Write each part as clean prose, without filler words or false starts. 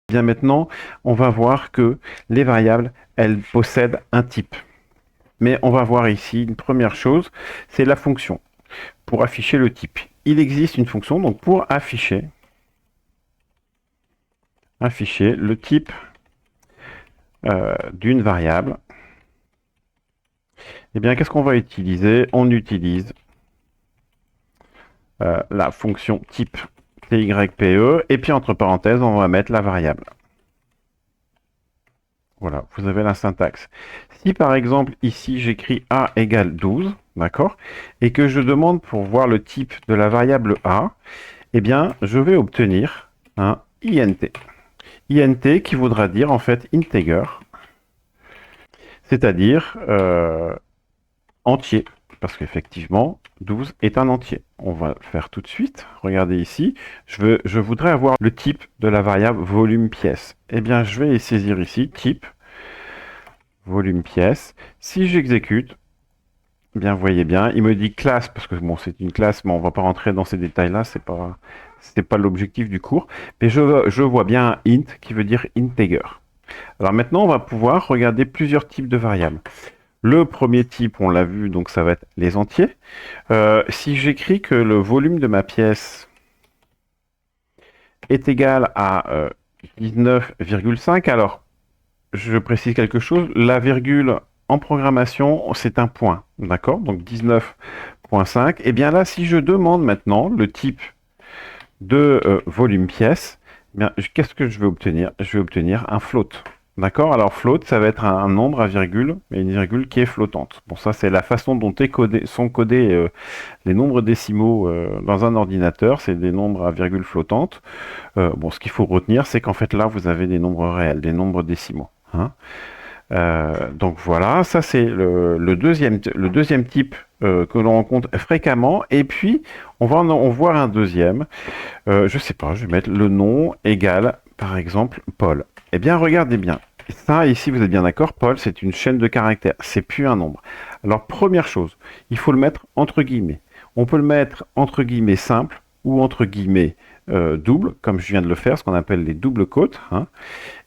Bien maintenant, on va voir que les variables, elles possèdent un type. Mais on va voir ici une première chose, c'est la fonction pour afficher le type. Il existe une fonction donc pour afficher le type d'une variable. Eh bien, qu'est-ce qu'on va utiliser? On utilise la fonction type type et puis entre parenthèses, on va mettre la variable. Voilà, vous avez la syntaxe. Si par exemple ici j'écris a égale 12, d'accord, et que je demande pour voir le type de la variable a, eh bien je vais obtenir un int. Int qui voudra dire en fait integer, c'est-à-dire entier, parce qu'effectivement 12 est un entier. On va le faire tout de suite. Regardez ici, je voudrais avoir le type de la variable volume pièce. Eh bien je vais saisir ici type volume pièce. Si j'exécute, eh bien, vous voyez bien, il me dit classe, parce que bon, c'est une classe, mais on va pas rentrer dans ces détails-là, c'est pas l'objectif du cours. Mais je vois bien un int qui veut dire integer. Alors maintenant, on va pouvoir regarder plusieurs types de variables. Le premier type, on l'a vu, donc ça va être les entiers. Si j'écris que le volume de ma pièce est égal à 19,5, alors je précise quelque chose, la virgule en programmation, c'est un point, d'accord? Donc 19,5. Et bien là, si je demande maintenant le type de volume pièce, eh bien, qu'est-ce que je vais obtenir? Je vais obtenir un float. D'accord? Alors float, ça va être un nombre à virgule, mais une virgule qui est flottante. Bon, ça c'est la façon dont sont codés les nombres décimaux dans un ordinateur, c'est des nombres à virgule flottante. Bon, ce qu'il faut retenir, c'est qu'en fait là, vous avez des nombres réels, des nombres décimaux. Hein. Donc voilà, ça c'est le deuxième type que l'on rencontre fréquemment. Et puis, on va en voir un deuxième. Je sais pas, je vais mettre le nom égal, par exemple, Paul. Eh bien, regardez bien. Ça, ici, vous êtes bien d'accord, Paul, c'est une chaîne de caractères. C'est plus un nombre. Alors, première chose, il faut le mettre entre guillemets. On peut le mettre entre guillemets simple ou entre guillemets double, comme je viens de le faire, ce qu'on appelle les doubles côtes. Hein.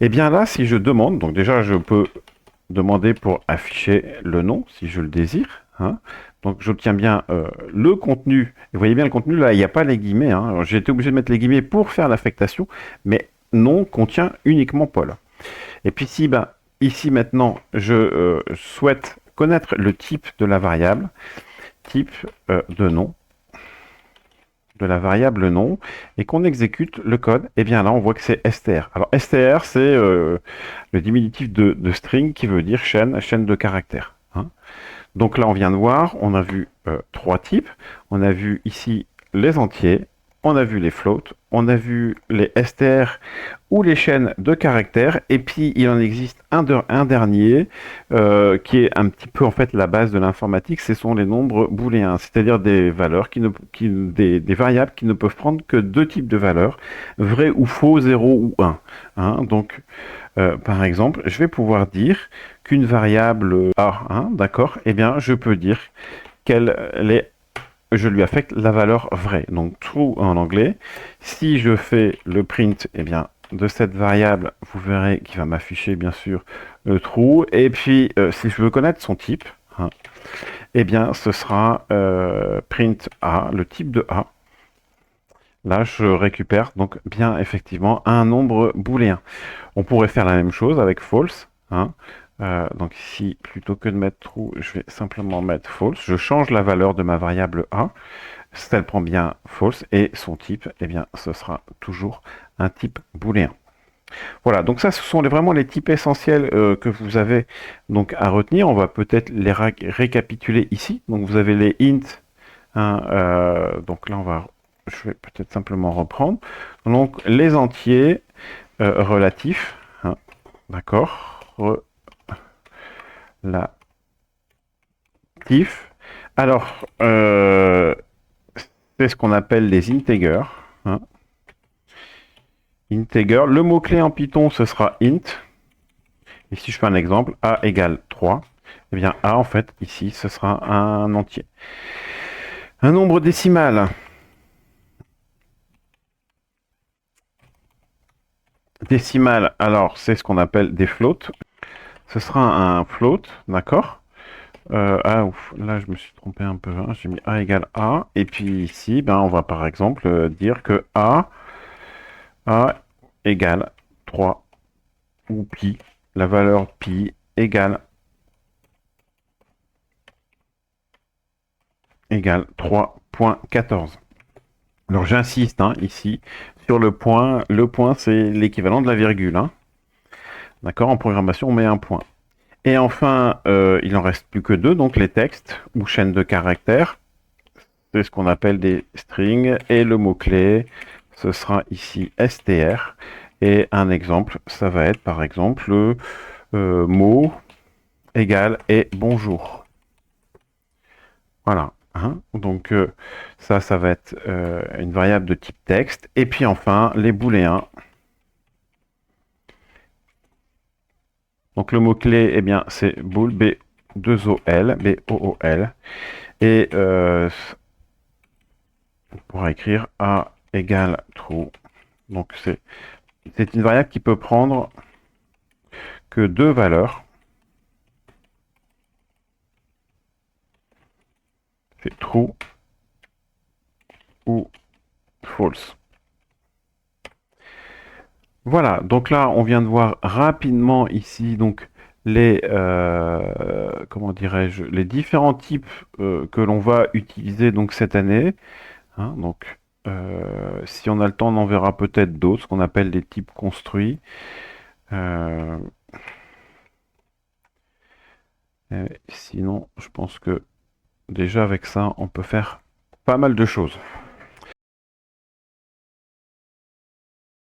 Eh bien là, si je demande, donc déjà, je peux demander pour afficher le nom, si je le désire. Hein. Donc j'obtiens bien le contenu. Vous voyez bien le contenu, là, il n'y a pas les guillemets. Hein. J'ai été obligé de mettre les guillemets pour faire l'affectation, mais nom contient uniquement Paul. Et puis si, ben, ici maintenant, je souhaite connaître le type de la variable, type de nom, de la variable nom, et qu'on exécute le code, et bien là, on voit que c'est str. Alors str, c'est le diminutif de string qui veut dire chaîne de caractères. Hein. Donc là, on vient de voir, on a vu trois types. On a vu ici les entiers, on a vu les floats, on a vu les str ou les chaînes de caractères. Et puis, il en existe un dernier qui est un petit peu en fait la base de l'informatique. Ce sont les nombres booléens, c'est-à-dire des valeurs des variables qui ne peuvent prendre que deux types de valeurs, vrai ou faux, 0 ou 1. Hein. Donc, par exemple, je vais pouvoir dire qu'une variable A, hein, d'accord, eh bien, je peux dire je lui affecte la valeur vraie, donc true en anglais. Si je fais le print, eh bien, de cette variable, vous verrez qu'il va m'afficher, bien sûr, true. Et puis, si je veux connaître son type, hein, eh bien, ce sera print A, le type de A. Là, je récupère donc bien effectivement un nombre booléen. On pourrait faire la même chose avec false. Hein. Donc ici, plutôt que de mettre true, je vais simplement mettre false. Je change la valeur de ma variable a. Si elle prend bien false et son type, eh bien, ce sera toujours un type booléen. Voilà, donc ça, ce sont vraiment les types essentiels que vous avez donc à retenir. On va peut-être les récapituler ici. Donc vous avez les int. Hein, donc là, je vais peut-être simplement reprendre. Donc les entiers relatifs. Hein, d'accord. Relatif. Alors, c'est ce qu'on appelle les integers. Hein. Integer. Le mot-clé en Python, ce sera int. Et si je fais un exemple, a égale 3, eh bien a, en fait, ici, ce sera un entier. Un nombre décimal. Décimal, alors c'est ce qu'on appelle des floats. Ce sera un float, d'accord? Ah ouf, là je me suis trompé un peu, hein. J'ai mis A égale A. Et puis ici, ben, on va par exemple dire que A égale 3 ou pi. La valeur pi égale 3,14. Alors j'insiste hein, ici sur le point. Le point, c'est l'équivalent de la virgule, hein. D'accord? En programmation, on met un point. Et enfin, il en reste plus que deux, donc les textes ou chaînes de caractères. C'est ce qu'on appelle des strings. Et le mot-clé, ce sera ici str. Et un exemple, ça va être par exemple mot égal et bonjour. Voilà. Hein. Donc ça va être une variable de type texte. Et puis enfin, les booléens. Donc le mot-clé, eh bien, c'est bool, B2OL, B-O-O-L. Et on pourra écrire A égale true. Donc c'est une variable qui peut prendre que deux valeurs. C'est true ou false. Voilà, donc là, on vient de voir rapidement ici donc les comment dirais-je, les différents types que l'on va utiliser donc cette année. Hein. Donc, si on a le temps, on en verra peut-être d'autres, ce qu'on appelle des types construits. Euh, Sinon, je pense que déjà avec ça, on peut faire pas mal de choses.